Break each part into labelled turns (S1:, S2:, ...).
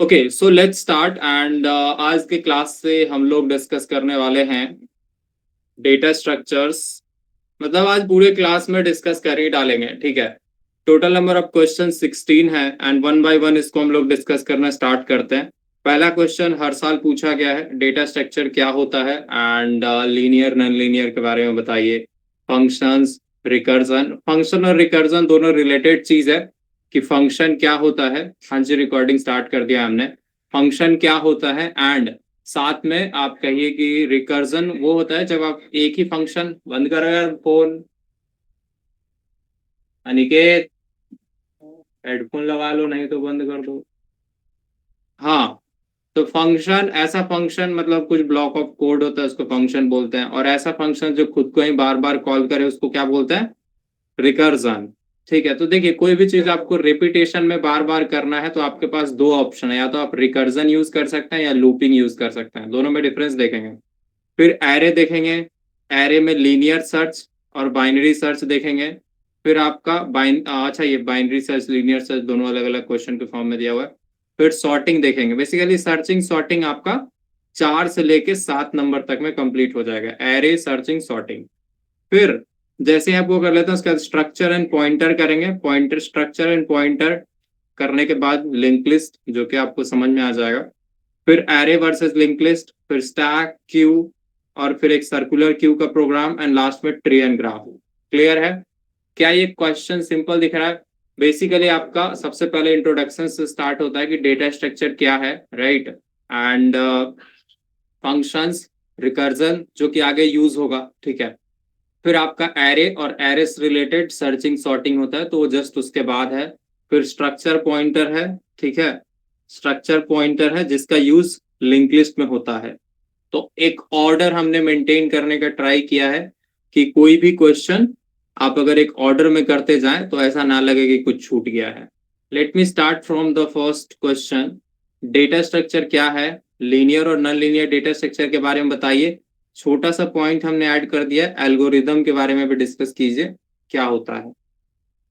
S1: Okay so let's start and आज के class से हम लोग डिस्कस करने वाले हैं डेटा स्ट्रक्चर्स। मतलब आज पूरे क्लास में डिस्कस कर ही डालेंगे, ठीक है। टोटल नंबर ऑफ क्वेश्चन 16 है एंड वन बाय वन इसको हम लोग डिस्कस करना स्टार्ट करते हैं। पहला क्वेश्चन हर साल पूछा गया है, डेटा स्ट्रक्चर क्या होता है एंड लीनियर नॉन लीनियर के बारे में बताइए। फंक्शंस, रिकर्जन, फंक्शन और रिकर्जन दोनों रिलेटेड चीज है कि फंक्शन क्या होता है। हाँ जी, रिकॉर्डिंग स्टार्ट कर दिया हमने। फंक्शन क्या होता है एंड साथ में आप कहिए कि रिकर्जन वो होता है जब आप एक ही फंक्शन बंद करो यार फोन। अनिकेत, हेडफोन लगा लो नहीं तो बंद कर दो। हाँ, तो फंक्शन ऐसा फंक्शन मतलब कुछ ब्लॉक ऑफ कोड होता है उसको फंक्शन बोलते हैं, और ऐसा फंक्शन जो खुद को ही बार बार कॉल करे उसको क्या बोलते हैं? रिकर्जन। ठीक है, तो देखिए कोई भी चीज आपको रिपीटेशन में बार बार करना है तो आपके पास दो ऑप्शन है, या तो आप रिकर्जन यूज कर सकते हैं या लूपिंग यूज कर सकते हैं, दोनों में डिफरेंस देखेंगे। फिर एरे देखेंगे, एरे में लीनियर सर्च और बाइनरी सर्च देखेंगे। फिर आपका अच्छा, ये बाइनरी सर्च लीनियर सर्च दोनों अलग अलग क्वेश्चन के फॉर्म में दिया हुआ है। फिर सॉर्टिंग देखेंगे, बेसिकली सर्चिंग सॉर्टिंग आपका 4 से लेके 7 नंबर तक में कंप्लीट हो जाएगा, एरे सर्चिंग सॉर्टिंग। फिर जैसे ही आप वो कर लेते हैं उसके बाद स्ट्रक्चर एंड पॉइंटर करेंगे, पॉइंटर स्ट्रक्चर एंड पॉइंटर करने के बाद लिंक लिस्ट जो कि आपको समझ में आ जाएगा। फिर एरे वर्सेस लिंक लिस्ट, फिर स्टैक क्यू, और फिर एक सर्कुलर क्यू का प्रोग्राम, एंड लास्ट में ट्री एंड ग्राफ। क्लियर है? क्या ये क्वेश्चन सिंपल दिख रहा है? बेसिकली आपका सबसे पहले इंट्रोडक्शन से स्टार्ट होता है कि डेटा स्ट्रक्चर क्या है, राइट, एंड फंक्शंस, रिकर्जन जो कि आगे यूज होगा, ठीक है। फिर आपका एरे और एरे से रिलेटेड सर्चिंग सॉर्टिंग होता है तो वो जस्ट उसके बाद है। फिर स्ट्रक्चर पॉइंटर है, ठीक है, स्ट्रक्चर पॉइंटर है जिसका यूज लिंक लिस्ट में होता है। तो एक ऑर्डर हमने मेंटेन करने का ट्राई किया है कि कोई भी क्वेश्चन आप अगर एक ऑर्डर में करते जाएं तो ऐसा ना लगे कि कुछ छूट गया है। Let me start from the first question. Data structure क्या है, लीनियर और नॉन लीनियर डेटा स्ट्रक्चर के बारे में बताइए। छोटा सा पॉइंट हमने ऐड कर दिया, एल्गोरिदम के बारे में भी डिस्कस कीजिए क्या होता है।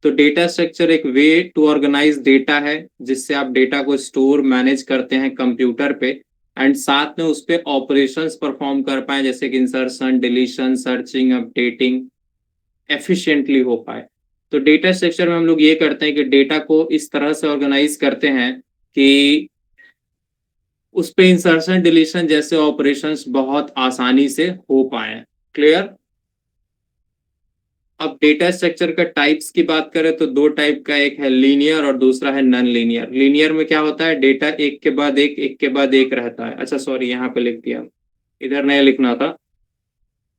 S1: तो डेटा स्ट्रक्चर एक वे टू ऑर्गेनाइज डेटा है जिससे आप डेटा को स्टोर मैनेज करते हैं कंप्यूटर पे, एंड साथ में उस पर ऑपरेशंस परफॉर्म कर पाए जैसे कि insertion, deletion, searching, updating efficiently हो पाए। तो डेटा स्ट्रक्चर में हम लोग ये करते हैं कि डेटा को इस तरह से ऑर्गेनाइज करते हैं कि उस पे इंसर्शन डिलीशन जैसे ऑपरेशंस बहुत आसानी से हो पाए। क्लियर? अब डेटा स्ट्रक्चर का टाइप्स की बात करें तो दो टाइप का, एक है लीनियर और दूसरा है नॉन लीनियर। लीनियर में क्या होता है, डेटा एक के बाद एक के बाद एक रहता है। अच्छा सॉरी, यहाँ पे लिख दिया, इधर नहीं लिखना था।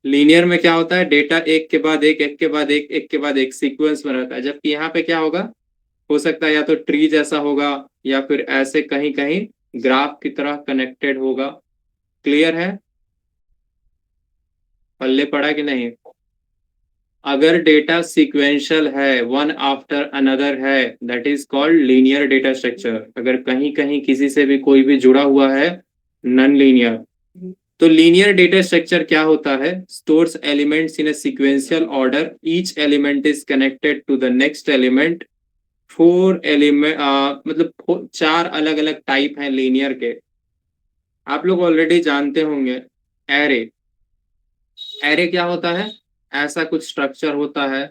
S1: लीनियर में क्या होता है, डेटा एक के बाद एक के बाद एक के बाद एक सीक्वेंस में रहता है, जबकि यहाँ पे क्या होगा, हो सकता है या तो ट्री जैसा होगा या फिर ऐसे कहीं कहीं ग्राफ की तरह कनेक्टेड होगा। क्लियर है? पल्ले पड़ा कि नहीं? अगर डेटा सीक्वेंशियल है, वन आफ्टर अनदर है, that is called linear data structure. अगर कहीं कहीं किसी से भी कोई भी जुड़ा हुआ है, नॉन लीनियर। तो लीनियर डेटा स्ट्रक्चर क्या होता है, stores elements in a sequential order, each element is connected to the next element. Four element मतलब चार अलग अलग टाइप हैं लीनियर के, आप लोग ऑलरेडी जानते होंगे। एरे, एरे क्या होता है, ऐसा कुछ स्ट्रक्चर होता है,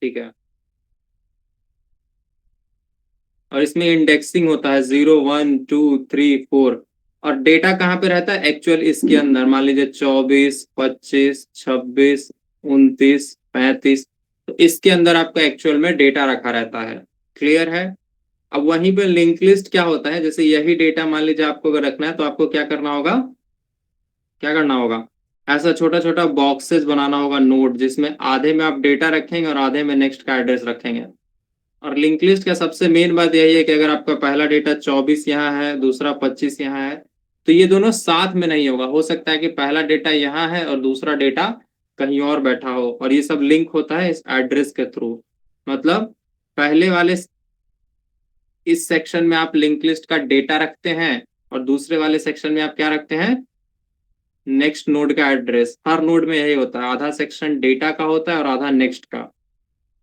S1: ठीक है, और इसमें इंडेक्सिंग होता है 0 1 2 3 4। और डेटा कहाँ पे रहता है एक्चुअल, इसके अंदर मान लीजिए 24 25 26 29 35, तो इसके अंदर आपका एक्चुअल में डेटा रखा रहता है। क्लियर है? अब वहीं पे लिंक लिस्ट क्या होता है, जैसे यही डेटा मान लीजिए आपको अगर रखना है तो आपको क्या करना होगा, क्या करना होगा, ऐसा छोटा छोटा बॉक्सेस बनाना होगा नोड, जिसमें आधे में आप डेटा रखेंगे और आधे में नेक्स्ट का एड्रेस रखेंगे। और लिंक लिस्ट का सबसे मेन बात यही है कि अगर आपका पहला डेटा 24 यहाँ है, दूसरा 25 यहाँ है, तो ये दोनों साथ में नहीं होगा। हो सकता है कि पहला डेटा यहाँ है और दूसरा डेटा कहीं और बैठा हो, और ये सब लिंक होता है इस एड्रेस के थ्रू। मतलब पहले वाले इस सेक्शन में आप लिंक लिस्ट का डेटा रखते हैं और दूसरे वाले सेक्शन में आप क्या रखते हैं, नेक्स्ट नोड का एड्रेस। हर नोड में यही होता है, आधा सेक्शन डेटा का होता है और आधा नेक्स्ट का।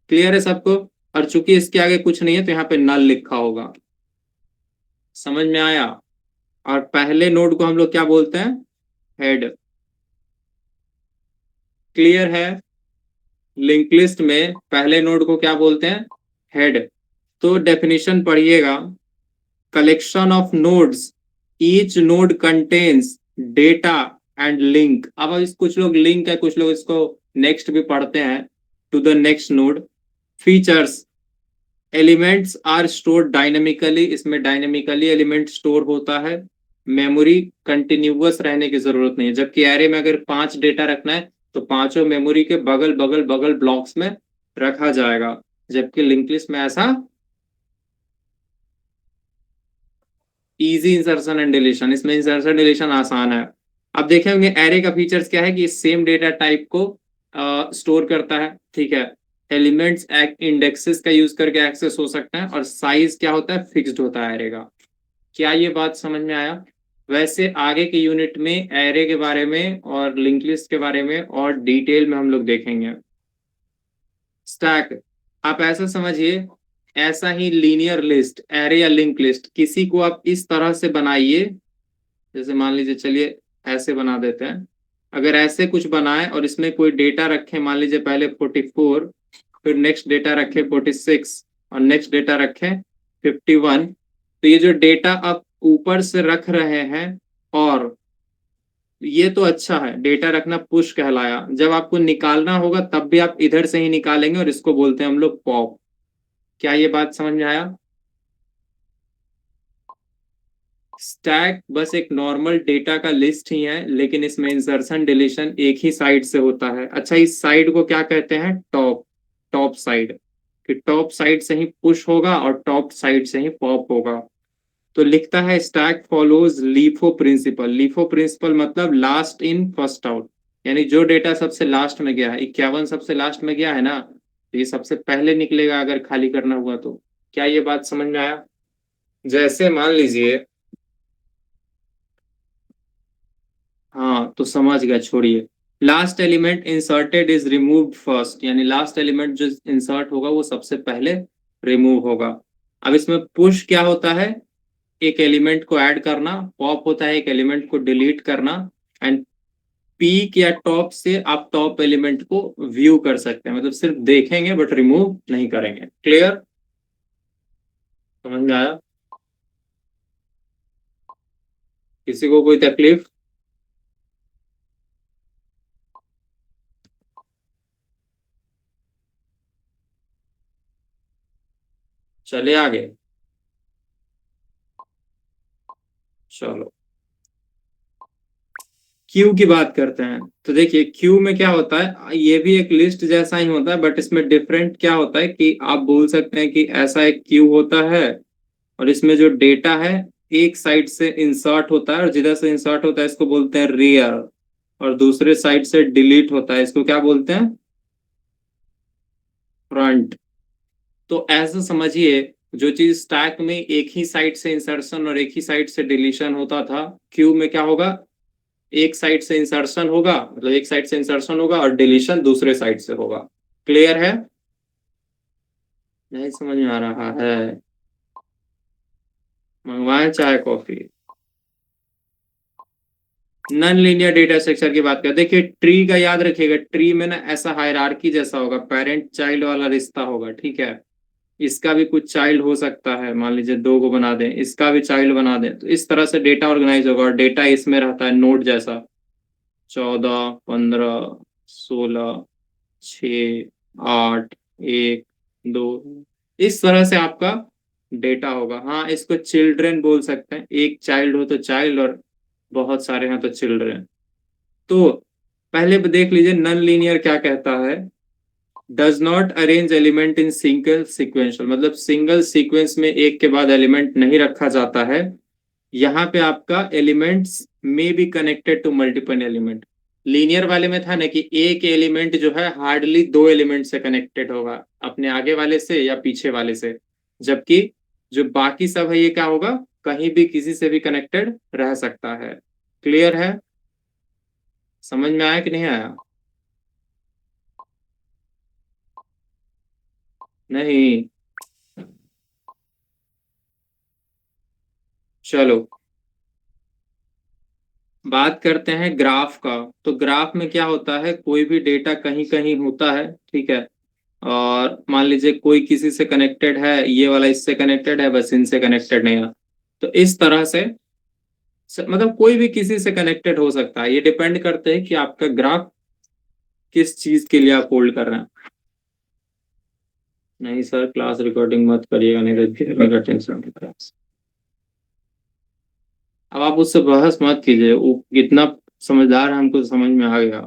S1: क्लियर है सबको? और चूंकि इसके आगे कुछ नहीं है तो यहाँ पे नल लिखा होगा। समझ में आया? और पहले नोड को हम लोग क्या बोलते हैं? हेड। क्लियर है? लिंक लिस्ट में पहले नोड को क्या बोलते हैं? हेड। तो डेफिनेशन पढ़िएगा, collection of nodes, each node contains data and link. अब इस कुछ लोग लिंक है, कुछ लोग इसको नेक्स्ट भी पढ़ते हैं, to the next node. Features, elements are stored dynamically, इसमें डायनेमिकली एलिमेंट स्टोर होता है। मेमोरी कंटिन्यूअस रहने की जरूरत नहीं है, जबकि एरे में अगर 5 डेटा रखना है तो पांचों मेमोरी के बगल बगल बगल ब्लॉक्स में रखा जाएगा, जबकि लिंक लिस्ट में ऐसा इजी इंसर्शन एंड डिलीशन, इसमें इंसर्शन डिलीशन आसान है। अब देखे होंगे एरे का फीचर्स क्या है कि सेम डेटा टाइप को स्टोर करता है, ठीक है। एलिमेंट्स इंडेक्सेस का यूज करके एक्सेस हो सकता है, और साइज क्या होता है? फिक्स्ड होता है एरे का। क्या ये बात समझ में आया? वैसे आगे के यूनिट में एरे के बारे में और लिंक लिस्ट के बारे में और डिटेल में हम लोग देखेंगे। स्टैक, आप ऐसा समझिए, ऐसा ही लीनियर लिस्ट, एरे या लिंक लिस्ट, किसी को आप इस तरह से बनाइए, जैसे मान लीजिए, चलिए ऐसे बना देते हैं। अगर ऐसे कुछ बनाए और इसमें कोई डेटा रखे, मान लीजिए पहले 44, फिर नेक्स्ट डेटा रखे 46, और नेक्स्ट डेटा रखे 51, तो ये जो डेटा आप ऊपर से रख रहे हैं, और ये तो अच्छा है, डेटा रखना पुश कहलाया। जब आपको निकालना होगा तब भी आप इधर से ही निकालेंगे, और इसको बोलते हैं हम लोग पॉप। क्या ये बात समझ में आया? स्टैक बस एक नॉर्मल डेटा का लिस्ट ही है, लेकिन इसमें इंसर्शन डिलीशन एक ही साइड से होता है। अच्छा, इस साइड को क्या कहते हैं? टॉप। टॉप साइड, कि टॉप साइड से ही पुश होगा और टॉप साइड से ही पॉप होगा। तो लिखता है stack follows LIFO principle. LIFO principle मतलब लास्ट इन फर्स्ट आउट, यानी जो डेटा सबसे लास्ट में गया है, 51 सबसे लास्ट में गया है ना, तो ये सबसे पहले निकलेगा अगर खाली करना हुआ तो। क्या ये बात समझ में आया? जैसे मान लीजिए, हाँ तो समझ गया, छोड़िए। Last element inserted is removed first, यानी लास्ट एलिमेंट जो इंसर्ट होगा वो सबसे पहले रिमूव होगा। अब इसमें पुश क्या होता है? एक एलिमेंट को ऐड करना। पॉप होता है एक एलिमेंट को डिलीट करना। एंड पीक या टॉप से आप टॉप एलिमेंट को व्यू कर सकते हैं, मतलब सिर्फ देखेंगे बट रिमूव नहीं करेंगे। क्लियर? समझ में आया? किसी को कोई तकलीफ? चले आगे। चलो, क्यू की बात करते हैं। तो देखिए क्यू में क्या होता है, ये भी एक लिस्ट जैसा ही होता है, बट इसमें डिफरेंट क्या होता है कि आप बोल सकते हैं कि ऐसा एक क्यू होता है, और इसमें जो डेटा है एक साइड से इंसर्ट होता है, और जिधर से इंसर्ट होता है इसको बोलते हैं रियर, और दूसरे साइड से डिलीट होता है, इसको क्या बोलते हैं? फ्रंट। तो ऐसा समझिए, जो चीज स्टैक में एक ही साइड से इंसर्शन और एक ही साइड से डिलीशन होता था, क्यू में क्या होगा? एक साइड से इंसर्शन होगा, मतलब एक साइड से इंसर्शन होगा और डिलीशन दूसरे साइड से होगा। क्लियर है? नहीं समझ में आ रहा है? मंगवाएं चाय coffee? Non linear data structure की बात करें, देखिए ट्री का याद रखिएगा, ट्री में ना ऐसा हायरार्की जैसा होगा, पेरेंट चाइल्ड वाला रिश्ता होगा, ठीक है। इसका भी कुछ चाइल्ड हो सकता है, मान लीजिए 2 को बना दें, इसका भी चाइल्ड बना दें, तो इस तरह से डेटा ऑर्गेनाइज होगा, और डेटा इसमें रहता है नोड जैसा, 14, 15, 16, 6, 8, 1, 2, इस तरह से आपका डेटा होगा। हाँ, इसको चिल्ड्रन बोल सकते हैं, एक चाइल्ड हो तो चाइल्ड, और बहुत सारे हैं तो चिल्ड्रन। तो पहले देख लीजिए नॉन लीनियर क्या कहता है। Does not arrange element in single sequential, मतलब सिंगल सीक्वेंस में एक के बाद एलिमेंट नहीं रखा जाता है। यहाँ पे आपका elements may be connected to multiple element. Linear वाले में था ना कि एक एलिमेंट जो है हार्डली 2 एलिमेंट से कनेक्टेड होगा, अपने आगे वाले से या पीछे वाले से, जबकि जो बाकी सब है ये क्या होगा? कहीं भी किसी से भी कनेक्टेड रह सकता है। क्लियर है? समझ में आया कि नहीं आया? नहीं। चलो बात करते हैं ग्राफ का। तो ग्राफ में क्या होता है, कोई भी डेटा कहीं कहीं होता है, ठीक है, और मान लीजिए कोई किसी से कनेक्टेड है, ये वाला इससे कनेक्टेड है, बस इनसे कनेक्टेड नहीं है। तो इस तरह से मतलब कोई भी किसी से कनेक्टेड हो सकता है, ये डिपेंड करते हैं कि आपका ग्राफ किस चीज के लिए आप होल्ड कर रहे हैं। नहीं सर, क्लास रिकॉर्डिंग मत करिएगा, नहीं तो फिर मेरा टेंशन होता है। अब आप उससे बहस मत कीजिए, वो कितना समझदार है हमको समझ में आ गया।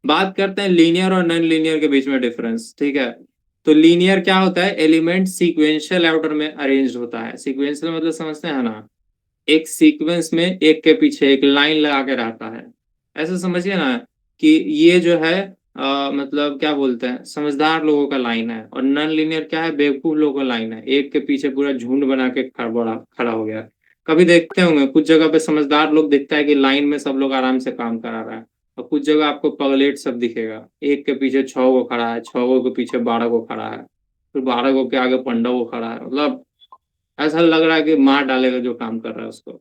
S1: बात करते हैं लीनियर और नॉन लीनियर के बीच में डिफरेंस, ठीक है। तो लीनियर क्या होता है, एलिमेंट सीक्वेंशियल ऑर्डर में अरेंज होता है। सीक्वेंशियल मतलब समझते हैं ना, एक सीक्वेंस में एक के पीछे एक लाइन लगा के रहता है। ऐसे समझिए ना कि ये जो है मतलब क्या बोलते हैं, समझदार लोगों का लाइन है, और नॉन लीनियर क्या है, बेवकूफ लोगों का लाइन है, एक के पीछे पूरा झुंड बना के खड़ा हो गया। कभी देखते होंगे कुछ जगह पे समझदार लोग दिखता है कि लाइन में सब लोग आराम से काम करा रहा है, और कुछ जगह आपको पगलेट सब दिखेगा, एक के पीछे 6 गो खड़ा है, 6 गो के पीछे 12 गो खड़ा है, फिर 12 गो के आगे 15 गो खड़ा है, मतलब ऐसा लग रहा है कि मार डालेगा जो काम कर रहा है उसको।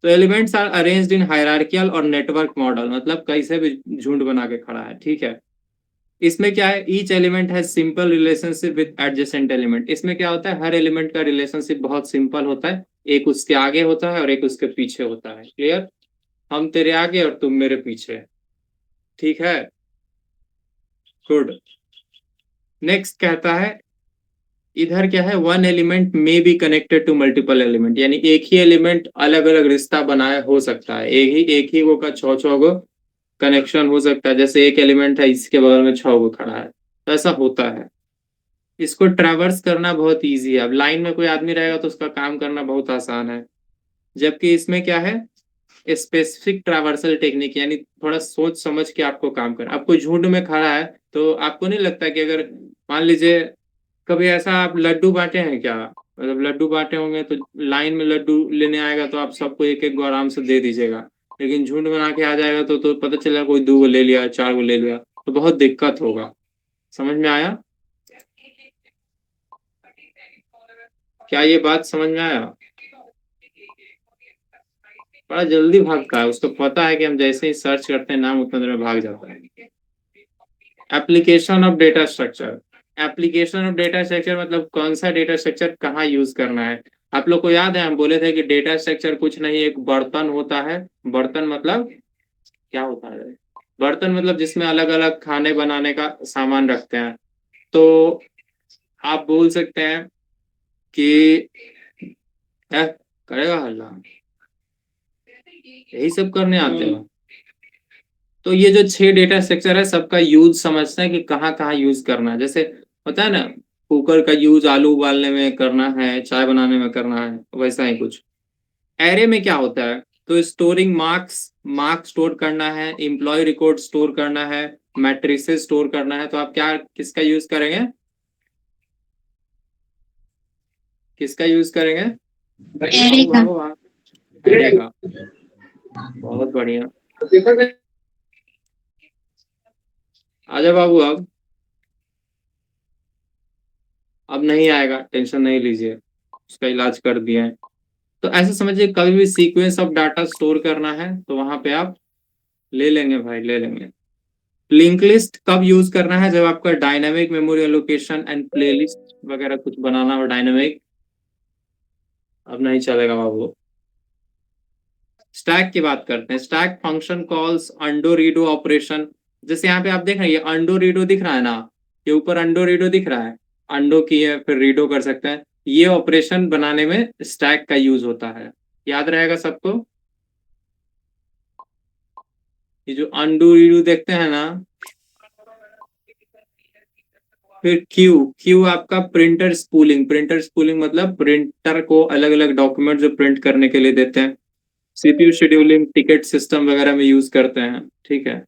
S1: तो elements are arranged in hierarchical और नेटवर्क मॉडल, मतलब कैसे भी झुंड बना के खड़ा है, ठीक है। इसमें क्या है, each element has simple relationship with adjacent element. इसमें क्या होता है, हर एलिमेंट का रिलेशनशिप बहुत सिंपल होता है, एक उसके आगे होता है और एक उसके पीछे होता है। क्लियर, हम तेरे आगे और तुम मेरे पीछे, ठीक है, गुड। नेक्स्ट कहता है, इधर क्या है, one element may be connected to multiple element, यानी एक ही एलिमेंट अलग अलग रिश्ता बनाए हो सकता है, एक ही वो का 6 6 गो कनेक्शन हो सकता है। जैसे एक एलिमेंट है, इसके बगल में 6 गो खड़ा है, तो ऐसा होता है। इसको ट्रैवर्स करना बहुत इजी है। अब लाइन में कोई आदमी रहेगा तो उसका काम करना बहुत आसान है, जबकि इसमें क्या है, स्पेसिफिक ट्रैवर्सल टेक्निक, यानी थोड़ा सोच समझ के आपको काम करना। अब कोई झुंड में खड़ा है तो आपको नहीं लगता कि अगर मान लीजिए कभी ऐसा आप लड्डू बांटे हैं क्या, मतलब लड्डू बांटे होंगे तो लाइन में लड्डू लेने आएगा तो आप सबको एक एक गो आराम से दे दीजिएगा, लेकिन झुंड बना के आ जाएगा तो पता चलेगा कोई 2 गो ले लिया, 4 गो ले लिया, तो बहुत दिक्कत होगा। समझ में आया, क्या ये बात समझ में आया? बड़ा जल्दी भागता है, उसको पता है कि हम जैसे ही सर्च करते हैं नाम उतना देर में भाग जाता है। Application of data structure. Application of data structure मतलब कौन सा डेटा स्ट्रक्चर कहाँ यूज करना है। आप लोग को याद है हम बोले थे कि डेटा स्ट्रक्चर कुछ नहीं, एक बर्तन होता है। बर्तन मतलब क्या होता है, बर्तन मतलब जिसमें अलग अलग खाने बनाने का सामान रखते हैं। तो आप बोल सकते हैं कि क्या करेगा हल्ला, यही सब करने आते हो। तो ये जो 6 डेटा स्ट्रक्चर है, सबका यूज समझते हैं कि कहाँ कहाँ यूज करना है। जैसे होता है ना, कुकर का यूज आलू उबालने में करना है, चाय बनाने में करना है, वैसा ही कुछ। एरे में क्या होता है, तो स्टोरिंग मार्क्स, मार्क्स स्टोर करना है, एम्प्लॉय रिकॉर्ड स्टोर करना है, मैट्रिसेस स्टोर करना है। तो आप क्या किसका यूज करेंगे, किसका यूज करेंगे?
S2: एरे का।
S1: बाबू आप, एरे का, बहुत बढ़िया। आजा बाबू, अब नहीं आएगा, टेंशन नहीं लीजिए, उसका इलाज कर दिए हैं। तो ऐसे समझिए, कभी भी सीक्वेंस ऑफ डाटा स्टोर करना है तो वहां पे आप ले लेंगे भाई, ले लेंगे। लिंक लिस्ट कब यूज करना है, जब आपका dynamic memory allocation and playlist वगैरह कुछ बनाना हो डायनामिक। अब नहीं चलेगा बाबू। स्टैक की बात करते हैं। स्टैक फंक्शन कॉल्स अंडो रीडो ऑपरेशन। जैसे यहाँ पे आप देख रहे हैं, ये अंडो रीडो दिख रहा है ना, ये ऊपर अंडो रीडो दिख रहा है, अंडो की है फिर रीडो कर सकते हैं। ये ऑपरेशन बनाने में स्टैक का यूज होता है, याद रहेगा सबको। ये जो अंडू रीडू देखते हैं ना, फिर क्यू, क्यू आपका प्रिंटर स्पूलिंग। प्रिंटर स्पूलिंग मतलब प्रिंटर को अलग अलग डॉक्यूमेंट जो प्रिंट करने के लिए देते हैं। सीपीयू शेड्यूलिंग टिकट सिस्टम वगैरह में यूज करते हैं, ठीक है।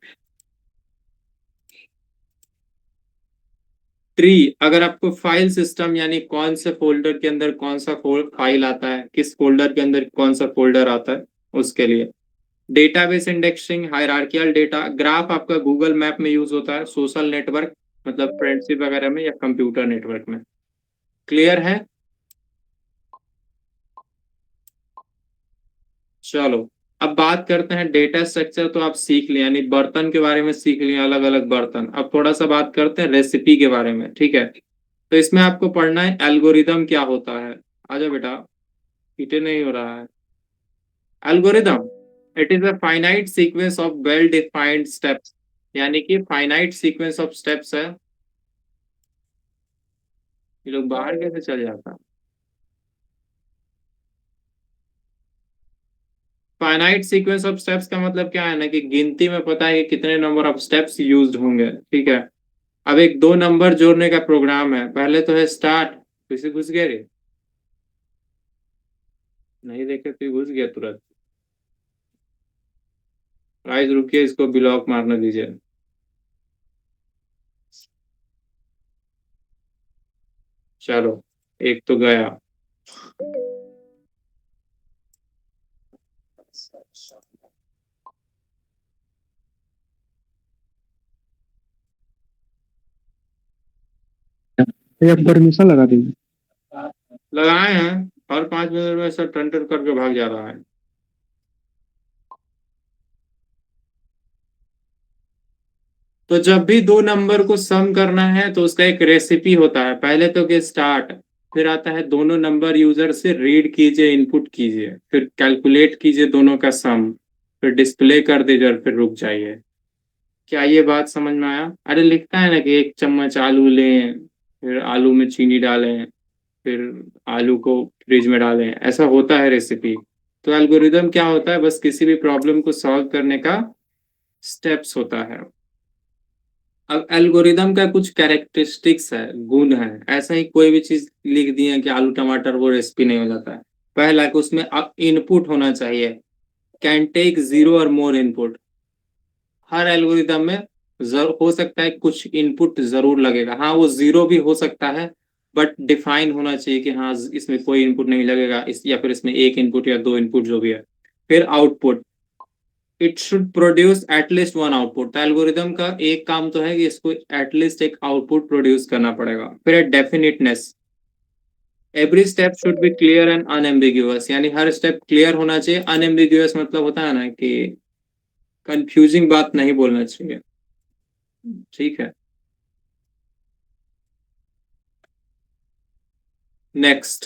S1: ट्री, अगर आपको फाइल सिस्टम यानी कौन से फोल्डर के अंदर कौन सा फाइल आता है, किस फोल्डर के अंदर कौन सा फोल्डर आता है, उसके लिए। Database indexing, hierarchical data. Graph आपका गूगल मैप में यूज होता है, सोशल नेटवर्क मतलब फ्रेंडशिप वगैरह में, या कंप्यूटर नेटवर्क में। क्लियर है? चलो अब बात करते हैं डेटा स्ट्रक्चर। तो आप सीख लिया, यानी बर्तन के बारे में सीख लिया, अलग अलग बर्तन। अब थोड़ा सा बात करते हैं रेसिपी के बारे में, ठीक है। तो इसमें आपको पढ़ना है एल्गोरिदम क्या होता है। आजा बेटा, पीटे नहीं हो रहा है। Algorithm, it is a finite sequence of well defined steps, यानी कि फाइनाइट सीक्वेंस ऑफ स्टेप्स है। ये लोग बाहर कैसे चले जाता है। फाइनाइट सीक्वेंस ऑफ स्टेप्स का मतलब क्या है ना, कि गिनती में पता है कि कितने नंबर ऑफ स्टेप्स यूज्ड होंगे, ठीक है। अब एक दो नंबर जोड़ने का प्रोग्राम है। पहले तो है स्टार्ट, तो इसे घुस गए रे, नहीं देखे तो घुस गया तुरंत। गाइस रुकिए, इसको ब्लॉक मारने दीजिए। चलो, एक तो गया।
S3: ये परमिशन लगा दीजिए।
S1: लगाए हैं, हर 5 मिनट में सब टन टन करके भाग जा रहा है। तो जब भी दो नंबर को सम करना है तो उसका एक रेसिपी होता है। पहले तो के स्टार्ट, फिर आता है दोनों नंबर यूजर से रीड कीजिए, इनपुट कीजिए, फिर कैलकुलेट कीजिए दोनों का सम, फिर डिस्प्ले कर दीजिए और फिर रुक जाइए। क्या ये बात समझ में आया। अरे लिखता है ना कि 1 चम्मच आलू लें, फिर आलू में चीनी डालें, फिर आलू को फ्रिज में डालें, ऐसा होता है रेसिपी। तो एल्गोरिदम क्या होता है, बस किसी भी प्रॉब्लम को सॉल्व करने का स्टेप्स होता है। अब एल्गोरिदम का कुछ कैरेक्टरिस्टिक्स है, गुण है। ऐसा ही कोई भी चीज लिख दिए कि आलू टमाटर, वो रेसिपी नहीं हो जाता है। पहला कि उसमें इनपुट होना चाहिए, कैन टेक 0 और मोर इनपुट। हर एल्गोरिदम में हो सकता है कुछ इनपुट जरूर लगेगा, हाँ वो 0 भी हो सकता है, बट डिफाइन होना चाहिए कि हाँ इसमें कोई इनपुट नहीं लगेगा, इस या फिर इसमें एक इनपुट या दो इनपुट जो भी है। फिर output, it should produce at least one output. तो एल्गोरिदम का एक काम तो है कि इसको एटलीस्ट एक आउटपुट प्रोड्यूस करना पड़ेगा। फिर definiteness, every step should be clear and unambiguous, यानी हर स्टेप क्लियर होना चाहिए। अनएम्बिग्यूअस मतलब होता है ना कि कंफ्यूजिंग बात नहीं बोलना चाहिए, ठीक है। नेक्स्ट,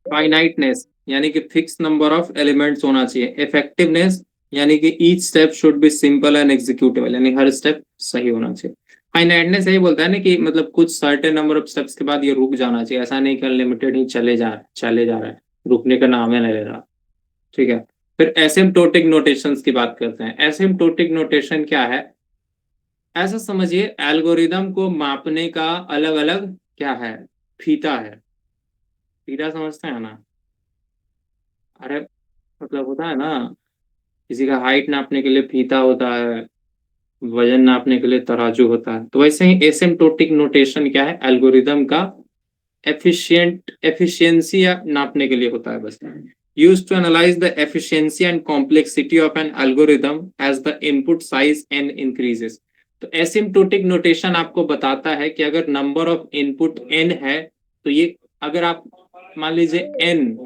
S1: फाइनाइटनेस, यानी कि फिक्स नंबर ऑफ एलिमेंट्स होना चाहिए। इफेक्टिवनेस, यानी कि each step should B simple and executable, यानी हर स्टेप सही होना चाहिए। फाइनाइटनेस यही बोलता है ना कि मतलब कुछ सर्टेन नंबर ऑफ स्टेप्स के बाद ये रुक जाना चाहिए, ऐसा नहीं कि अनलिमिटेड ही चले जा रहा है, रुकने का नाम है नहीं ले रहा, ठीक है। फिर एसिम्प्टोटिक नोटेशंस की बात करते हैं। एसिम्प्टोटिक नोटेशन क्या है, ऐसा समझिए एल्गोरिदम को मापने का अलग अलग क्या है, फीता है। फीता समझते हैं ना। अरे मतलब होता है ना, किसी का हाइट नापने के लिए फीता होता है, वजन नापने के लिए तराजू होता है। तो वैसे ही एसिम्प्टोटिक नोटेशन क्या है, एल्गोरिदम का एफिशिएंसी नापने के लिए होता है बस। Use to analyse the efficiency and complexity of an algorithm as the input size n increases. तो एसिम्प्टोटिक नोटेशन आपको बताता है कि अगर नंबर ऑफ इनपुट एन है, तो ये अगर आप मान लीजिए एन,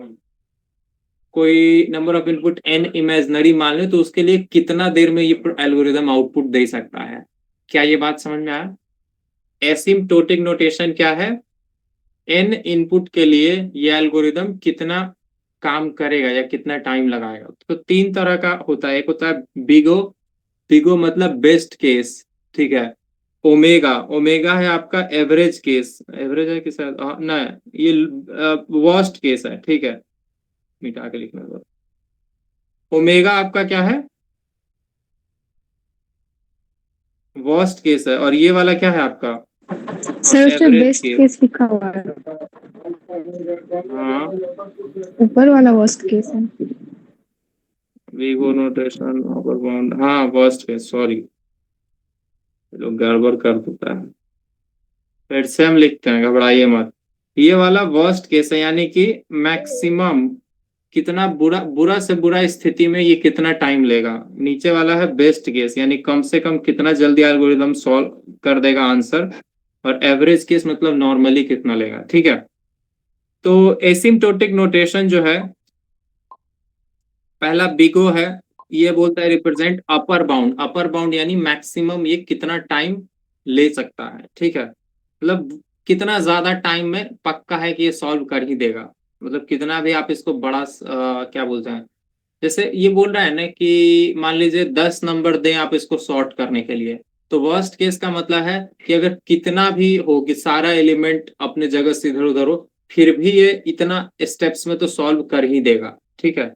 S1: कोई number of input an imaginary मान ले, तो उसके लिए कितना देर में ये एल्गोरिदम आउटपुट दे सकता है। क्या ये बात समझ में आया। एसिम्प्टोटिक नोटेशन क्या है, एन इनपुट के लिए ये एल्गोरिदम कितना काम करेगा या कितना टाइम लगाएगा। तो 3 तरह का होता है। एक होता है बिगो, बिगो मतलब बेस्ट केस, ठीक है। ओमेगा, ओमेगा है आपका एवरेज केस, एवरेज है कि शायद ना, ये वर्स्ट केस है, ठीक है। मिटा के लिखना दो। ओमेगा आपका क्या है, वर्स्ट केस है, और ये वाला क्या है आपका,
S2: सर उसमें
S1: एवरेज
S2: बेस्ट
S1: केस।
S2: केस लिखा हुआ है,
S1: हाँ,
S2: ऊपर वाला वर्स्ट केस है।
S1: वीगो नोटेशन अपर बाउंड, हाँ वर्स्ट केस, सॉरी, लोग गड़बड़ कर देता है। फिर से हम लिखते हैं, घबराइए मत। ये वाला वर्स्ट केस है, यानी कि मैक्सिमम कितना बुरा, बुरा से बुरा स्थिति में ये कितना टाइम लेगा। नीचे वाला है बेस्ट केस, यानी कम से कम कितना जल्दी एल्गोरिदम सॉल्व कर देगा आंसर। और एवरेज केस मतलब नॉर्मली कितना लेगा, ठीक है। तो एसिम्प्टोटिक नोटेशन जो है, पहला बिग ओ है, ये बोलता है represent upper bound. Upper bound यानी मैक्सिमम ये कितना टाइम ले सकता है, ठीक है, मतलब कितना ज्यादा टाइम में पक्का है कि ये सॉल्व कर ही देगा। मतलब कितना भी आप इसको बड़ा क्या बोलते हैं, जैसे ये बोल रहा है ना कि मान लीजिए 10 नंबर दें आप इसको सॉर्ट करने के लिए, तो वर्स्ट केस का मतलब है कि अगर कितना भी हो कि सारा एलिमेंट अपने जगह से इधर उधर हो, फिर भी ये इतना स्टेप्स में तो सॉल्व कर ही देगा, ठीक है।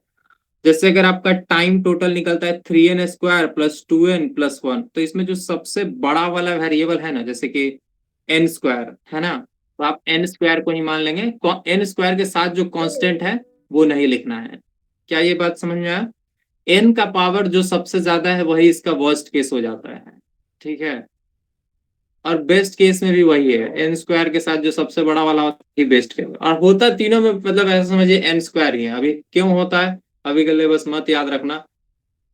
S1: जैसे अगर आपका टाइम टोटल निकलता है 3n² प्लस 2n+1, तो इसमें जो सबसे बड़ा वाला वेरिएबल है ना, जैसे कि n² है ना, तो आप n² को ही मान लेंगे। n² के साथ जो कांस्टेंट है वो नहीं लिखना है। क्या ये बात समझ में आया? n का पावर जो सबसे ज्यादा है वही इसका वर्स्ट केस हो जाता है, ठीक है। और बेस्ट केस में भी वही है, n² के साथ जो सबसे बड़ा वाला होता है बेस्ट केस, और होता तीनों में, मतलब ऐसा समझिए n² ही है। अभी क्यों होता है अभी के लिए बस मत याद रखना,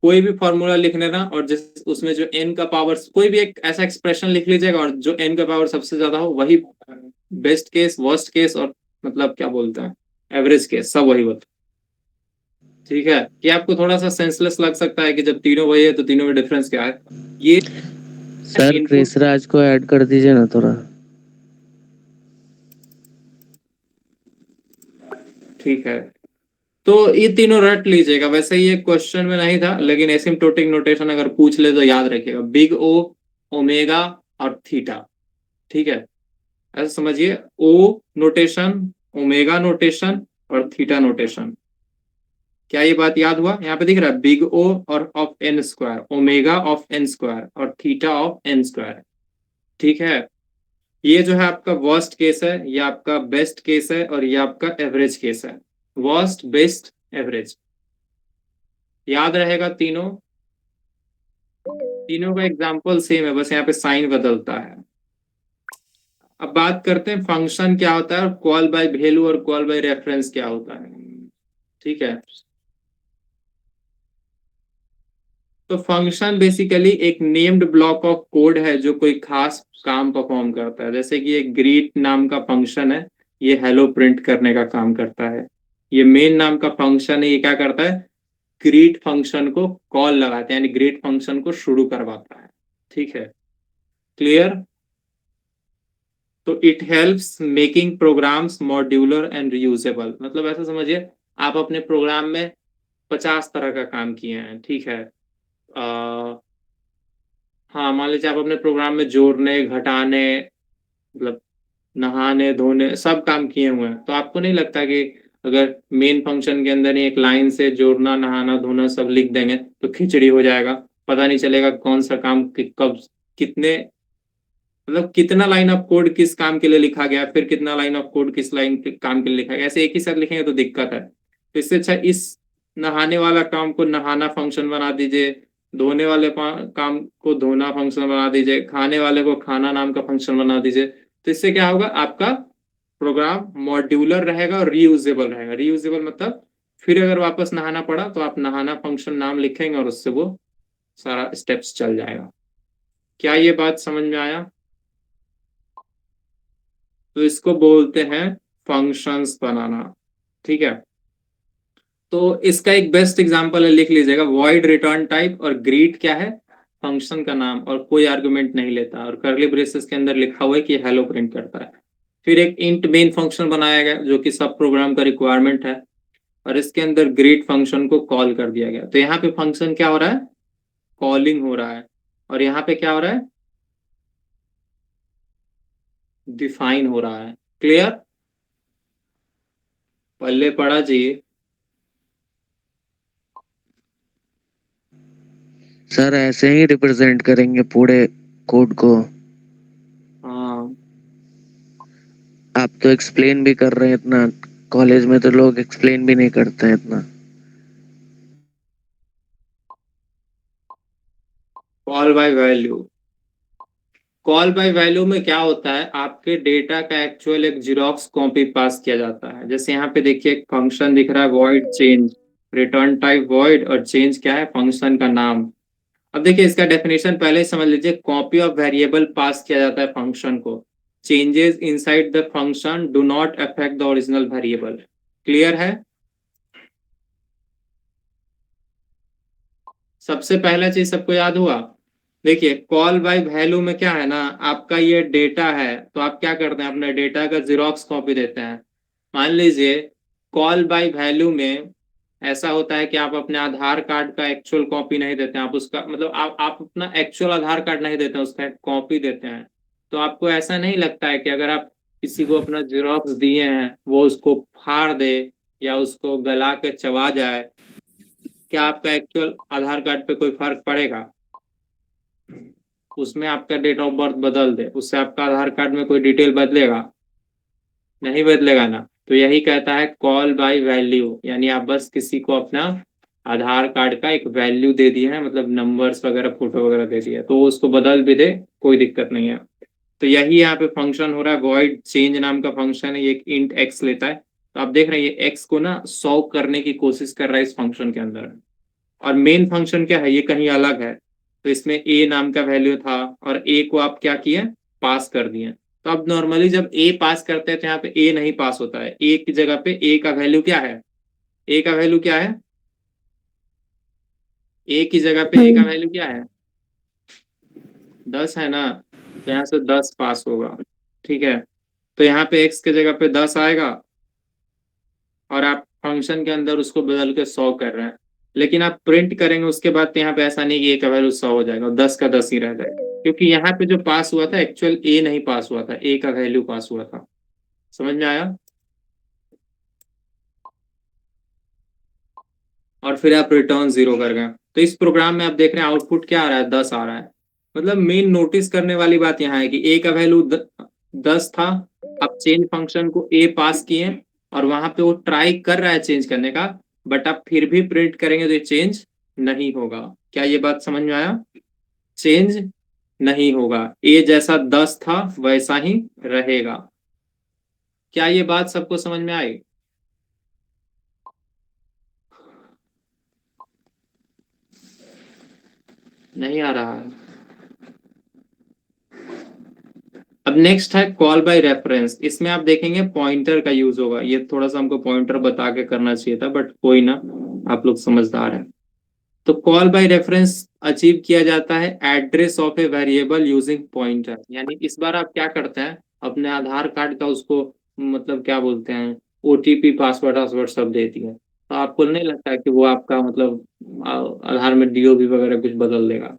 S1: कोई भी फॉर्मूला लिख लेना और जिस उसमें जो n का पावर, कोई भी एक ऐसा एक्सप्रेशन लिख लीजिएगा और जो n का पावर सबसे ज्यादा हो वही बेस्ट केस, वर्स्ट केस और मतलब क्या बोलते हैं एवरेज केस, सब वही होता है, ठीक है। कि आपको थोड़ा सा सेंसलेस लग सकता है कि जब तीनों वही है तो तीनों में डिफरेंस क्या है, ये
S4: सर
S1: इनपुट,
S4: कृषराज को ऐड कर दीजिए ना थोड़ा।
S1: ठीक है। तो ये तीनों रट लीजिएगा, वैसे ये क्वेश्चन में नहीं था लेकिन एसिम्प्टोटिक नोटेशन अगर पूछ ले तो याद रखिएगा, बिग ओ, ओमेगा और थीटा, ठीक है। ऐसा समझिए, ओ नोटेशन, ओमेगा नोटेशन और थीटा नोटेशन। क्या ये बात याद हुआ? यहाँ पे दिख रहा है बिग ओ और of n², omega of n² और थीटा ऑफ n², ठीक है। ये जो है आपका वर्स्ट केस है, ये आपका बेस्ट केस है और ये आपका एवरेज केस है। वर्स्ट, बेस्ट, एवरेज, याद रहेगा तीनों। तीनों का एग्जाम्पल सेम है, बस यहाँ पे साइन बदलता है। अब बात करते हैं फंक्शन क्या होता है और कॉल बाय वैल्यू और कॉल बाय रेफरेंस क्या होता है, ठीक है। तो फंक्शन बेसिकली एक नेम्ड ब्लॉक ऑफ कोड है जो कोई खास काम परफॉर्म करता है। जैसे कि एक ग्रीट नाम का फंक्शन है, ये हेलो प्रिंट करने का काम करता है। ये मेन नाम का फंक्शन है, ये क्या करता है, ग्रीट फंक्शन को कॉल लगाता है, यानी ग्रीट फंक्शन को शुरू करवाता है, ठीक है, क्लियर। तो it helps making programs modular and reusable, मतलब ऐसा समझिए आप अपने प्रोग्राम में 50 तरह का काम किए हैं, ठीक है। हाँ, मान लीजिए आप अपने प्रोग्राम में जोड़ने, घटाने, मतलब नहाने धोने सब काम किए हुए हैं, तो आपको नहीं लगता कि अगर मेन फंक्शन के अंदर ही एक लाइन से जोड़ना, नहाना धोना सब लिख देंगे तो खिचड़ी हो जाएगा, पता नहीं चलेगा कौन सा काम कब, कितने, मतलब कितना लाइन ऑफ कोड किस काम के लिए लिखा गया, फिर कितना लाइन ऑफ कोड किस लाइन के काम के लिए लिखा गया, ऐसे एक ही साथ लिखेंगे तो दिक्कत है। तो इससे अच्छा इस नहाने वाला काम को नहाना फंक्शन बना दीजिए, धोने वाले काम को धोना फंक्शन बना दीजिए, खाने वाले को खाना नाम का फंक्शन बना दीजिए। तो इससे क्या होगा, आपका प्रोग्राम मॉड्यूलर रहेगा और रीयूजेबल रहेगा। रीयूजेबल मतलब फिर अगर वापस नहाना पड़ा तो आप नहाना फंक्शन नाम लिखेंगे और उससे वो सारा स्टेप्स चल जाएगा। क्या ये बात समझ में आया? तो इसको बोलते हैं फंक्शंस बनाना, ठीक है। तो इसका एक बेस्ट एग्जांपल है, लिख लीजिएगा, वॉइड रिटर्न टाइप और ग्रीट क्या है, फंक्शन का नाम और कोई आर्गुमेंट नहीं लेता और करली ब्रेसेस के अंदर लिखा हुआ है कि हेलो प्रिंट करता है। फिर एक इंट मेन फंक्शन बनाया गया जो कि सब प्रोग्राम का रिक्वायरमेंट है, और इसके अंदर ग्रीट फंक्शन को कॉल कर दिया गया। तो यहाँ पे फंक्शन क्या हो रहा है, कॉलिंग हो रहा है, और यहाँ पे क्या हो रहा है, डिफाइन हो रहा है। क्लियर? पल्ले पड़ा जी।
S4: सर ऐसे ही रिप्रेजेंट करेंगे पूरे कोड को?
S1: हाँ,
S4: आप तो एक्सप्लेन भी कर रहे हैं इतना, कॉलेज में तो लोग एक्सप्लेन भी नहीं करते हैं इतना।
S1: Call by value, call by value में क्या होता है, आपके डेटा का एक्चुअल एक जीरोक्स कॉपी पास किया जाता है। जैसे यहाँ पे देखिए एक फंक्शन दिख रहा है void change, return type void और चेंज क्या है, फंक्शन का नाम। अब देखिए इसका डेफिनेशन पहले ही समझ लीजिए, कॉपी ऑफ वेरिएबल पास किया जाता है फंक्शन को, changes inside the function do not affect the original variable. Clear है? सबसे पहला चीज सबको याद हुआ। देखिए कॉल बाय वैल्यू में क्या है ना, आपका ये डेटा है तो आप क्या करते हैं, अपने डेटा का जीरोक्स कॉपी देते हैं। मान लीजिए कॉल बाय वैल्यू में ऐसा होता है कि आप अपने आधार कार्ड का एक्चुअल कॉपी नहीं देते हैं, आप उसका मतलब आप अपना एक्चुअल आधार कार्ड नहीं देते हैं, उसका एक कॉपी देते हैं। तो आपको ऐसा नहीं लगता है कि अगर आप किसी को अपना जीरोक्स दिए हैं वो उसको फाड़ दे या उसको गला के चबा जाए, क्या आपका एक्चुअल आधार कार्ड पे कोई फर्क पड़ेगा? उसमें आपका डेट ऑफ बर्थ बदल दे, उससे आपका आधार कार्ड में कोई डिटेल बदलेगा? नहीं बदलेगा ना। तो यही कहता है कॉल बाय वैल्यू, यानी आप बस किसी को अपना आधार कार्ड का एक वैल्यू दे दिए हैं, मतलब नंबर्स वगैरह फोटो वगैरह दे दिया, तो वो उसको बदल भी दे, कोई दिक्कत नहीं है। तो यही यहाँ पे फंक्शन हो रहा है, वॉइड चेंज नाम का फंक्शन है, ये एक इंट एक्स लेता है। तो आप देख रहे हैं ये एक्स को ना सॉल्व करने की कोशिश कर रहा है इस फंक्शन के अंदर। और मेन फंक्शन क्या है, ये कहीं अलग है। तो इसमें ए नाम का वैल्यू था और ए को आप क्या किए, पास कर दिए। तो अब नॉर्मली जब ए पास करते हैं तो यहाँ पे ए नहीं पास होता है, ए की जगह पे ए का वैल्यू क्या है, ए का वैल्यू क्या है, ए की जगह पे ए का वैल्यू क्या है, 10 है ना। तो यहाँ से 10 पास होगा, ठीक है। तो यहाँ पे x की जगह पे 10 आएगा और आप फंक्शन के अंदर उसको बदल के 100 कर रहे हैं। लेकिन आप प्रिंट करेंगे उसके बाद तो यहाँ पे ऐसा नहीं कि a का वैल्यू 100 हो जाएगा, 10 का 10 ही रह जाएगा, क्योंकि यहाँ पे जो पास हुआ था एक्चुअल a नहीं पास हुआ था, a का वैल्यू पास हुआ था। समझ में आया? और फिर आप रिटर्न 0 कर गए। तो इस प्रोग्राम में आप देख रहे हैं आउटपुट क्या आ रहा है, 10 आ रहा है। मतलब मेन नोटिस करने वाली बात यहाँ है कि a का वैल्यू 10 था, आप चेंज फंक्शन को a पास किए और वहां पे वो ट्राई कर रहा है चेंज करने का, बट आप फिर भी प्रिंट करेंगे तो ये चेंज नहीं होगा। क्या ये बात समझ में आया? चेंज नहीं होगा, a जैसा 10 था वैसा ही रहेगा। क्या ये बात सबको समझ में आई? नहीं आ रहा है? अब नेक्स्ट है कॉल बाय रेफरेंस। इसमें आप देखेंगे पॉइंटर का यूज होगा, ये थोड़ा सा हमको पॉइंटर बता के करना चाहिए था, बट कोई ना, आप लोग समझदार हैं। तो कॉल बाय रेफरेंस अचीव किया जाता है address of a variable using pointer. यानी इस बार आप क्या करते हैं, अपने आधार कार्ड का उसको मतलब क्या बोलते हैं, ओटीपी पासवर्ड पासवर्ड सब दे दिए, तो आपको नहीं लगता है कि वो आपका मतलब आधार में डीओबी वगैरह कुछ बदल देगा?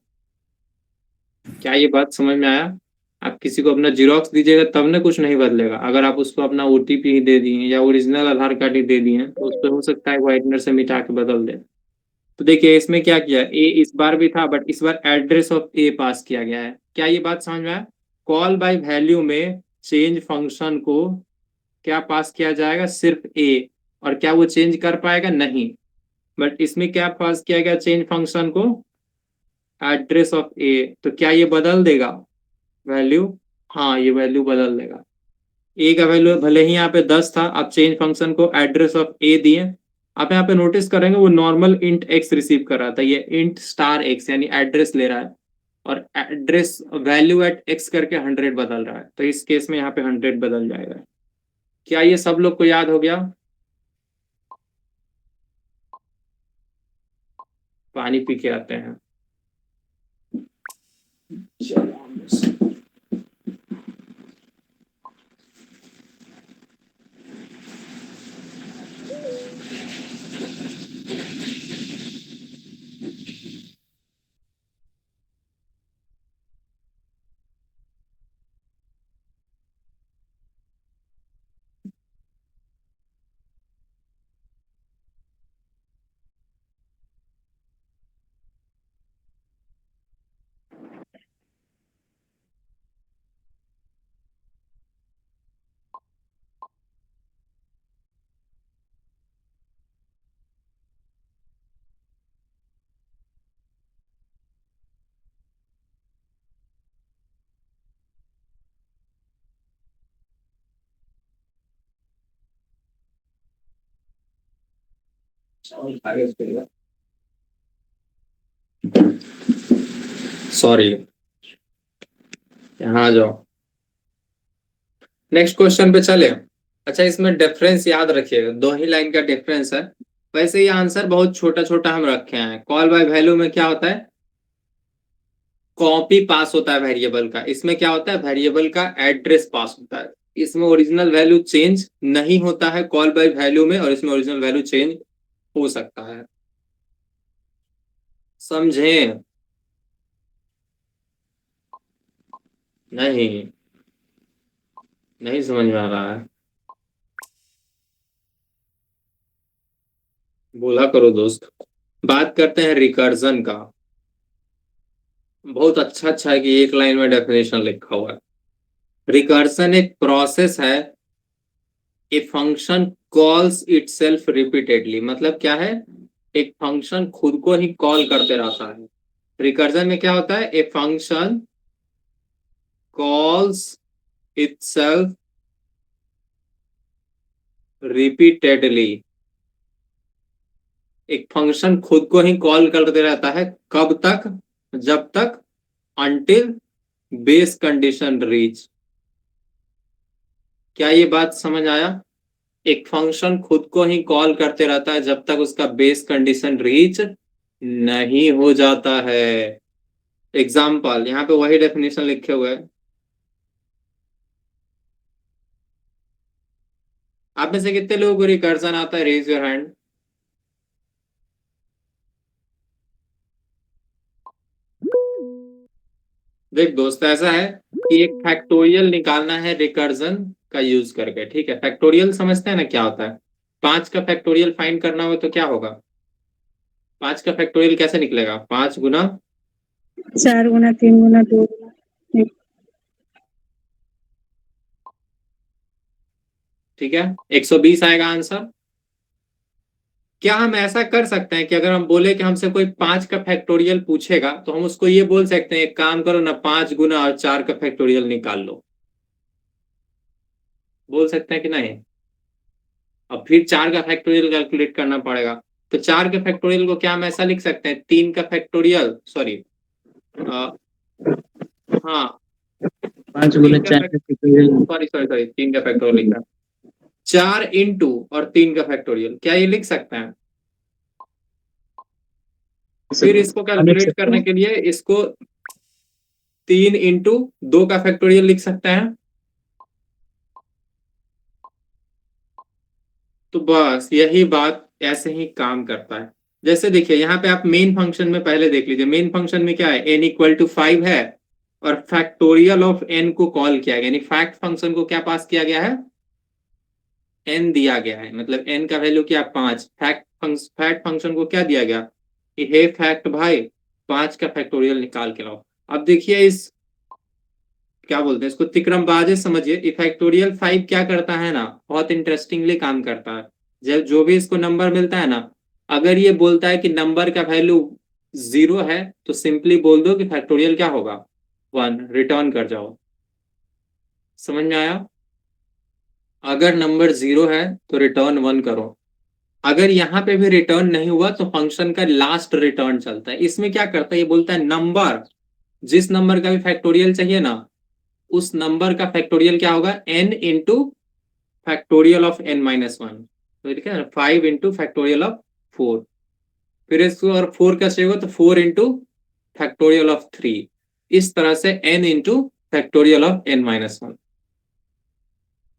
S1: क्या ये बात समझ में आया? आप किसी को अपना जीरोक्स दीजिएगा तब ना कुछ नहीं बदलेगा, अगर आप उसको अपना ओटीपी ही दे दिए या ओरिजिनल आधार कार्ड ही दे दिए तो उस पर हो सकता है व्हाइटनर से मिटा के बदल दे। तो देखिए इसमें क्या किया, ए इस बार भी था बट इस बार एड्रेस ऑफ ए पास किया गया है। क्या ये बात समझ में आया? कॉल बाय वैल्यू में चेंज फंक्शन को क्या पास किया जाएगा, सिर्फ ए। और क्या वो चेंज कर पाएगा? नहीं। बट इसमें क्या पास किया गया चेंज फंक्शन को, एड्रेस ऑफ ए। तो क्या ये बदल देगा वैल्यू? हाँ ये वैल्यू बदल देगा। ए का वैल्यू भले ही यहाँ पे 10 था, आप चेंज फंक्शन को एड्रेस ऑफ ए दिए, आप यहाँ पे नोटिस करेंगे वो नॉर्मल इंट एक्स रिसीव कर रहा था, ये इंट स्टार एक्स यानी एड्रेस ले रहा है और एड्रेस वैल्यू एट एक्स करके 100 बदल रहा है। तो इस केस में यहाँ पे 100 बदल जाएगा। क्या ये सब लोग को याद हो गया? पानी पी के आते हैं। सॉरी, यहाँ आ जाओ। नेक्स्ट क्वेश्चन पे चले। अच्छा इसमें डिफरेंस याद रखिएगा, 2 ही लाइन का डिफरेंस है। वैसे ये आंसर बहुत छोटा छोटा हम रखे हैं। कॉल बाय वैल्यू में क्या होता है, कॉपी पास होता है वेरिएबल का, इसमें क्या होता है, वेरिएबल का एड्रेस पास होता है। इसमें ओरिजिनल वैल्यू चेंज नहीं होता है कॉल बाय वैल्यू में, और इसमें ओरिजिनल वैल्यू चेंज हो सकता है। समझे? नहीं, नहीं समझ में आ रहा है, बोला करो दोस्त। बात करते हैं रिकर्जन का। बहुत अच्छा है कि एक लाइन में डेफिनेशन लिखा हुआ है। रिकर्सन एक प्रोसेस है, a function calls itself repeatedly. मतलब क्या है, एक फंक्शन खुद को ही कॉल करते रहता है। रिकर्जन में क्या होता है, a function calls itself repeatedly. एक फंक्शन खुद को ही कॉल करते रहता है, कब तक, जब तक अंटिल बेस कंडीशन रीच। क्या ये बात समझ आया? एक फंक्शन खुद को ही कॉल करते रहता है जब तक उसका बेस कंडीशन रीच नहीं हो जाता है। एग्जाम्पल, यहाँ पे वही डेफिनेशन लिखे हुए हैं। आप में से कितने लोगों को रिकर्जन आता है, रेज योर हैंड। देख दोस्त, ऐसा है कि एक फैक्टोरियल निकालना है रिकर्जन का यूज करके, ठीक है। फैक्टोरियल समझते हैं ना क्या होता है? 5 का फैक्टोरियल फाइंड करना हो तो क्या होगा, 5 का फैक्टोरियल कैसे निकलेगा, 5 गुना
S2: 4 गुना 3 गुना 2 गुना 1।
S1: ठीक है, 120 आएगा आंसर। क्या हम ऐसा कर सकते हैं कि अगर हम बोले कि हमसे कोई 5 का फैक्टोरियल पूछेगा तो हम उसको ये बोल सकते हैं, एक काम करो ना, 5 गुना और 4 का फैक्टोरियल निकाल लो, बोल सकते हैं कि नहीं? अब फिर 4 का फैक्टोरियल कैलकुलेट करना पड़ेगा। तो 4 के फैक्टोरियल को क्या हम ऐसा लिख सकते हैं, 3 का फैक्टोरियल, सॉरी, हाँ,
S3: 5 गुना 4 का फैक्टोरियल।
S1: सॉरी सॉरी सॉरी, 3 का फैक्टोरियल लिखा, 4 इंटू और 3 का फैक्टोरियल, क्या ये लिख सकते हैं? फिर इसको कैलकुलेट करने के लिए इसको 3 इंटू 2 का फैक्टोरियल लिख सकते हैं। तो बस यही बात ऐसे ही काम करता है। जैसे देखिए यहाँ पे आप मेन फंक्शन में पहले देख लीजिए, मेन फंक्शन में क्या है, n इक्वल टू 5 है और फैक्टोरियल ऑफ n को कॉल किया गया, यानी फैक्ट फंक्शन को क्या पास किया गया है, n दिया गया है, मतलब n का वैल्यू क्या, 5। फैक्ट फंक्शन को क्या दिया गया कि हे फैक्ट भाई 5 का फैक्टोरियल निकाल के लाओ। अब देखिए इस, क्या बोलते हैं इसको, तिक्रमबाजी समझिए। फैक्टोरियल 5 क्या करता है ना, बहुत इंटरेस्टिंगली काम करता है। जब जो भी इसको नंबर मिलता है ना, अगर ये बोलता है कि नंबर का वैल्यू 0 है तो सिंपली बोल दो कि फैक्टोरियल क्या होगा, 1, रिटर्न कर जाओ। समझ में आया? अगर नंबर 0 है तो रिटर्न 1 करो। अगर यहाँ पे भी रिटर्न नहीं हुआ तो फंक्शन का लास्ट रिटर्न चलता है। इसमें क्या करता है, ये बोलता है नंबर, जिस नंबर का भी फैक्टोरियल चाहिए ना, उस नंबर का फैक्टोरियल क्या होगा, n into factorial of n minus 1। तो ठीक है, 5 इंटू फैक्टोरियल ऑफ 4। फिर इसको अगर 4 का चाहिए होगा तो 4 इंटू फैक्टोरियल ऑफ 3। इस तरह से n into factorial of n minus 1।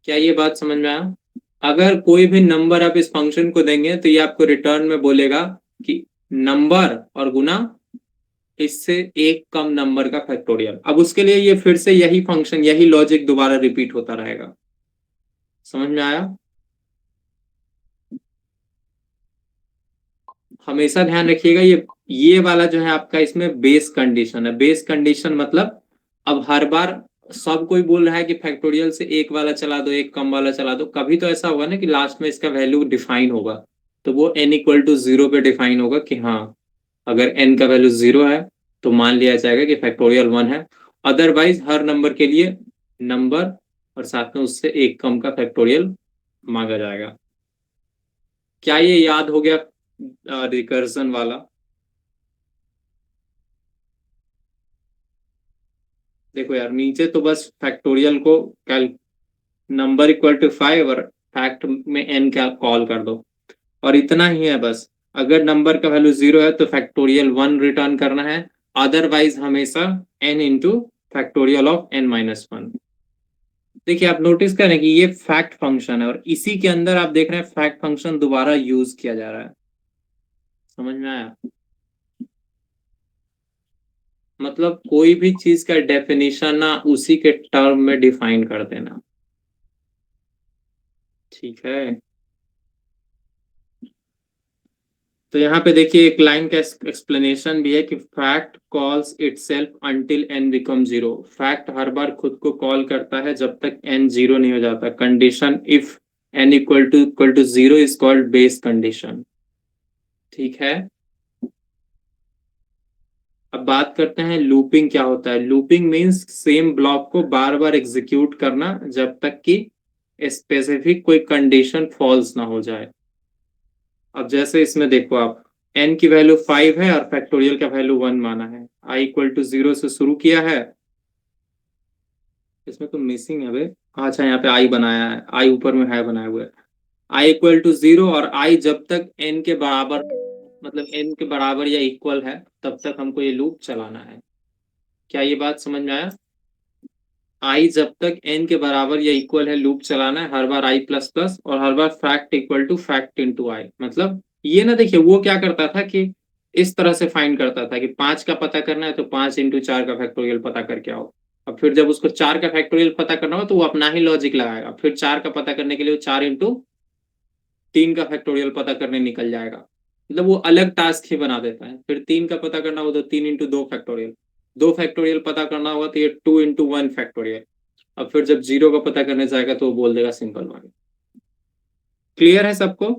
S1: क्या ये बात समझ में आया? अगर कोई भी नंबर आप इस फंक्शन को देंगे तो ये आपको रिटर्न में बोलेगा कि नंबर और गुना इससे एक कम नंबर का फैक्टोरियल। अब उसके लिए ये फिर से यही फंक्शन, यही लॉजिक दोबारा रिपीट होता रहेगा। समझ में आया? हमेशा ध्यान रखिएगा, ये वाला जो है आपका, इसमें बेस कंडीशन है। बेस कंडीशन मतलब अब हर बार सब कोई बोल रहा है कि फैक्टोरियल से एक वाला चला दो, एक कम वाला चला दो, कभी तो ऐसा होगा ना कि लास्ट में इसका वैल्यू डिफाइन होगा, तो वो n इक्वल टू 0 पे डिफाइन होगा कि हाँ, अगर n का वैल्यू 0 है तो मान लिया जाएगा कि फैक्टोरियल 1 है। अदरवाइज हर नंबर के लिए नंबर और साथ में उससे एक कम का फैक्टोरियल मांगा जाएगा। क्या ये याद हो गया रिकर्सन वाला? देखो यार, नीचे तो बस फैक्टोरियल को कैल, नंबर इक्वल टू 5 और फैक्ट में n क्या कॉल कर दो। और इतना ही है बस। अगर नंबर का वैल्यू 0 है तो फैक्टोरियल 1 रिटर्न करना है, अदरवाइज हमेशा n into factorial of n-1। देखिए आप नोटिस करें कि ये फैक्ट फंक्शन है और इसी के अंदर आप देख रहे हैं फैक्ट फंक्शन दोबारा यूज किया जा रहा है। समझ में आया? मतलब कोई भी चीज का डेफिनेशन ना उसी के टर्म में डिफाइन कर देना, ठीक है। तो यहाँ पे देखिए एक लाइन का एक्सप्लेनेशन भी है कि fact calls itself until n become 0। Fact हर बार खुद को कॉल करता है जब तक n 0 नहीं हो जाता। Condition if n equal to 0 is called base condition, ठीक है। अब बात करते हैं लूपिंग क्या होता है। लूपिंग मीन्स सेम ब्लॉक को बार बार एग्जीक्यूट करना जब तक कि स्पेसिफिक कोई कंडीशन फॉल्स ना हो जाए। अब जैसे इसमें देखो आप n की वैल्यू 5 है और फैक्टोरियल का वैल्यू 1 माना है, i इक्वल टू 0 से शुरू किया है। इसमें तो मिसिंग है भाई। अच्छा यहाँ पे i बनाया है, i ऊपर में है बनाया हुआ है। i इक्वल टू 0 और i जब तक n के बराबर मतलब n के बराबर या इक्वल है तब तक हमको ये लूप चलाना है। क्या ये बात समझ में आया? i जब तक n के बराबर या इक्वल है लूप चलाना है, हर बार i प्लस प्लस और हर बार fact equal to fact into i। मतलब ये ना देखिए वो क्या करता था कि इस तरह से फाइंड करता था कि 5 का पता करना है तो 5 इंटू 4 का फैक्टोरियल पता करके आओ। अब फिर जब उसको 4 का फैक्टोरियल पता करना हो तो वो अपना ही लॉजिक लगाएगा, फिर 4 का पता करने के लिए 4 इंटू 3 का फैक्टोरियल पता करने निकल जाएगा। मतलब वो अलग टास्क ही बना देता है। फिर 3 का पता करना हो तो 3 इंटू 2 फैक्टोरियल, 2 फैक्टोरियल पता करना होगा तो ये 2 इंटू 1 फैक्टोरियल। अब फिर जब 0 का पता करने जाएगा तो वो बोल देगा सिंपल वन। क्लियर है सबको?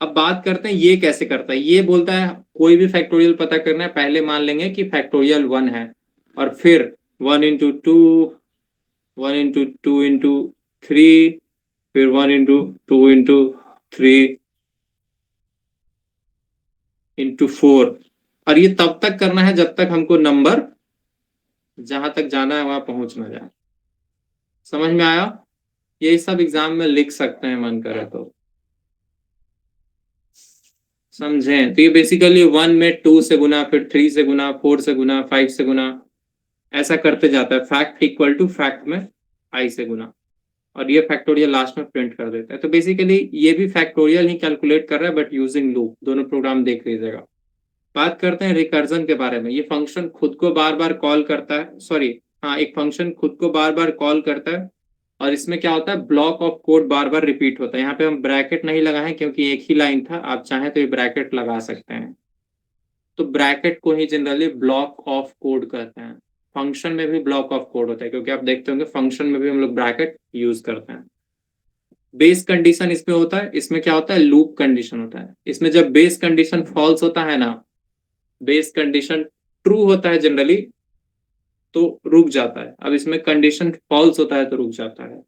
S1: अब बात करते हैं ये कैसे करता है। ये बोलता है कोई भी फैक्टोरियल पता करना है, पहले मान लेंगे कि फैक्टोरियल 1 है और फिर 1 इंटू 2, 1 इंटू 2 इंटू 3, फिर 1 इंटू 2 इंटू 3 इंटू 4। और ये तब तक करना है जब तक हमको नंबर जहां तक जाना है वहां पहुंच ना जाए। समझ में आया? ये सब एग्जाम में लिख सकते हैं मन करे तो, समझें। तो ये बेसिकली 1 में 2 से गुना, फिर 3 से गुना, 4 से गुना, 5 से गुना, ऐसा करते जाता है। फैक्ट इक्वल टू फैक्ट में i से गुना और ये फैक्टोरियल लास्ट में प्रिंट कर देता है। तो बेसिकली ये भी फैक्टोरियल ही कैलकुलेट कर रहा है बट यूजिंग लूप। दोनों प्रोग्राम देख लीजिएगा। बात करते हैं रिकर्जन के बारे में। ये फंक्शन खुद को बार बार कॉल करता है, सॉरी हाँ, एक फंक्शन खुद को बार बार कॉल करता है और इसमें क्या होता है block of code bar bar repeat होता है। यहाँ पे हम ब्रैकेट नहीं लगाए हैं क्योंकि एक ही लाइन था, आप चाहें तो ये ब्रैकेट लगा सकते हैं। तो ब्रैकेट को ही जनरली ब्लॉक ऑफ कोड कहते हैं। फंक्शन में भी ब्लॉक ऑफ कोड होता है क्योंकि आप देखते होंगे फंक्शन में भी हम लोग ब्रैकेट यूज करते हैं। बेस कंडीशन इसमें होता है, इसमें क्या होता है लूप कंडीशन होता है। इसमें जब बेस कंडीशन फॉल्स होता है ना, बेस कंडीशन ट्रू होता है जनरली तो रुक जाता है। अब इसमें कंडीशन फॉल्स होता है तो रुक जाता है।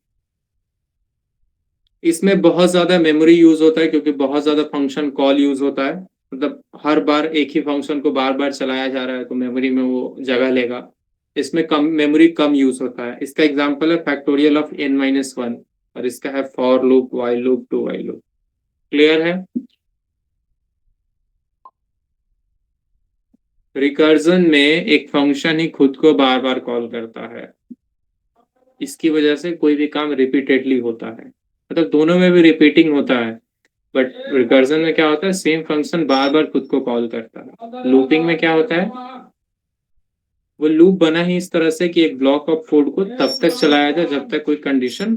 S1: इसमें बहुत ज्यादा मेमोरी यूज होता है क्योंकि बहुत ज्यादा फंक्शन कॉल यूज होता है। मतलब हर बार एक ही फंक्शन को बार बार चलाया जा रहा है तो मेमोरी में वो जगह लेगा। इसमें कम मेमोरी कम यूज होता है। इसका एग्जांपल है फैक्टोरियल ऑफ n-1 और इसका है for loop, while loop, do while loop. Clear है? रिकर्जन में एक फंक्शन ही खुद को बार बार कॉल करता है। इसकी वजह से कोई भी काम रिपीटेडली होता है। मतलब दोनों में भी रिपीटिंग होता है बट रिकर्जन में क्या होता है सेम फंक्शन बार बार खुद को कॉल करता है। लूपिंग में क्या होता है वो लूप बना ही इस तरह से कि एक ब्लॉक ऑफ कोड को तब तक चलाया जाए जब तक कोई कंडीशन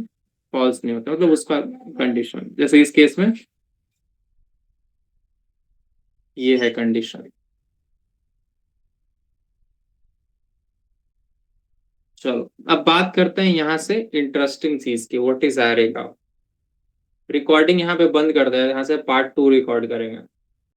S1: फॉल्स नहीं होता। मतलब उसका कंडीशन जैसे इस केस में ये है कंडीशन। चलो अब बात करते हैं यहाँ से इंटरेस्टिंग चीज की, व्हाट इज एरे का। रिकॉर्डिंग यहाँ पे बंद कर दिया, यहाँ से पार्ट 2 रिकॉर्ड करेंगे।